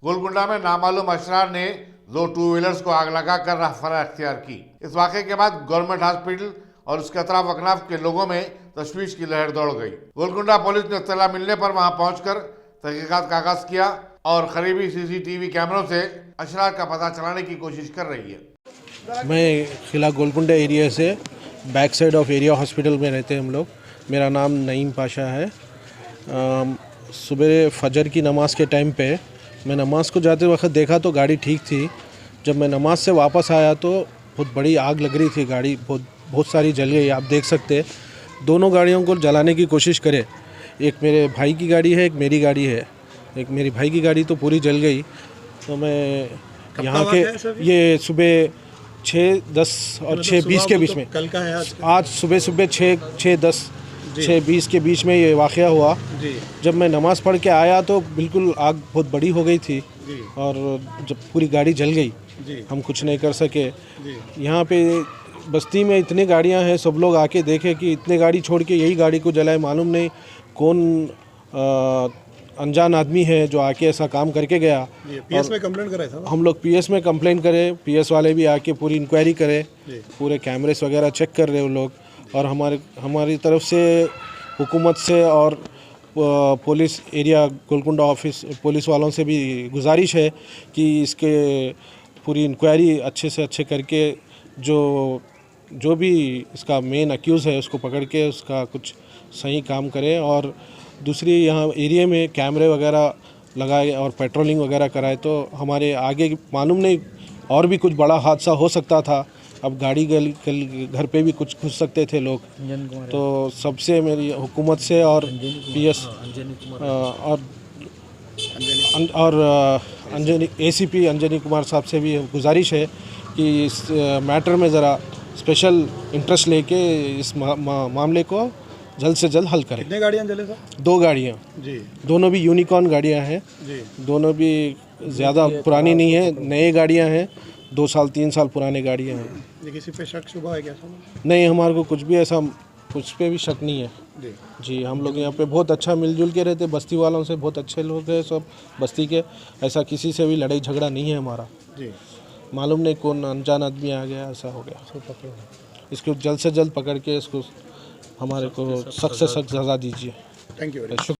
गोलकुंडा में नामालूम अशरार ने 2 two wheelers को आग लगाकर फरार अख्तियार की। इस वाक़े के बाद गवर्नमेंट हॉस्पिटल और उसके अतराफ अकनाफ के लोगों में तशवीश की लहर दौड़ गई। गोलकुंडा पुलिस ने इत्तला मिलने पर वहां पहुंचकर तहकीकात का आगाज किया और करीबी सीसीटीवी कैमरों से अशरार का पता चलाने की कोशिश कर रही है। मैं खिला गोलकुंडा एरिया से back side of area hospital में रहते हैं हम लोग। मेरा नाम नईम पाशा है। सुबह फजर की नमाज़ के टाइम पे मैं नमाज़ को जाते वक्त देखा तो गाड़ी ठीक थी। जब मैं नमाज़ से वापस आया तो बहुत बड़ी आग लग रही थी। गाड़ी बहुत सारी जल गई। आप देख सकते हैं, दोनों गाड़ियों को जलाने की कोशिश करे। एक मेरे भाई की गाड़ी है, एक मेरी गाड़ी है। एक मेरी भाई की गाड़ी तो पूरी जल गई। तो मैं यहाँ के ये सुबह 6:10 और 6:20 के बीच में, कल का है आज सुबह 6:10 6:20 के बीच में ये वाक़या हुआ। जब मैं नमाज़ पढ़ के आया तो बिल्कुल आग बहुत बड़ी हो गई थी और जब पूरी गाड़ी जल गई, हम कुछ नहीं कर सके। यहाँ पे बस्ती में इतनी गाड़ियाँ हैं, सब लोग आके देखे कि इतने गाड़ी छोड़ के यही गाड़ी को जलाए। मालूम नहीं कौन अनजान आदमी है जो आके ऐसा काम करके गया। पीएस में कंप्लेंट कराया था। हम लोग पीएस में कंप्लेंट करे, पीएस वाले भी आके पूरी इंक्वायरी करे, पूरे कैमरेस वगैरह चेक कर रहे वो लोग। और हमारी तरफ से हुकूमत से और police area Golconda office police वालों से भी गुजारिश है कि इसके पूरी इंक्वायरी अच्छे से अच्छे करके जो भी इसका मेन अक्यूज़ है उसको पकड़ के उसका कुछ सही काम करें। और दूसरी यहाँ एरिया में कैमरे वगैरह लगाए और पेट्रोलिंग वगैरह कराए तो हमारे आगे मालूम नहीं और भी कुछ बड़ा हादसा हो सकता था। अब गाड़ी घर पे भी कुछ घुस सकते थे लोग। तो सबसे मेरी हुकूमत से और पीएस और अंजनी एसीपी अंजनी कुमार साहब से भी गुजारिश है कि इस मैटर में ज़रा स्पेशल इंटरेस्ट लेके इस मामले को जल्द से जल्द हल करें। कितने गाड़ियाँ जले सर? 2 गाड़ियाँ जी, दोनों भी यूनिकॉर्न गाड़ियाँ हैं जी। दोनों भी ज़्यादा पुरानी नहीं है, नए गाड़ियाँ हैं। 2 साल 3 साल पुराने गाड़ियाँ हैं। ये किसी पे शक शुबा है क्या सर? नहीं, हमारे को कुछ भी ऐसा कुछ पे भी शक नहीं है जी। हम लोग यहाँ पे बहुत अच्छा मिलजुल के रहते, बस्ती वालों से बहुत अच्छे लोग हैं सब बस्ती के। ऐसा किसी से भी लड़ाई झगड़ा नहीं है हमारा जी। मालूम नहीं कौन अनजान आदमी आ गया, ऐसा हो गया। इसको जल्द से जल्द पकड़ के इसको हमारे को सख्त से सख्त सज़ा दीजिए। Thank you.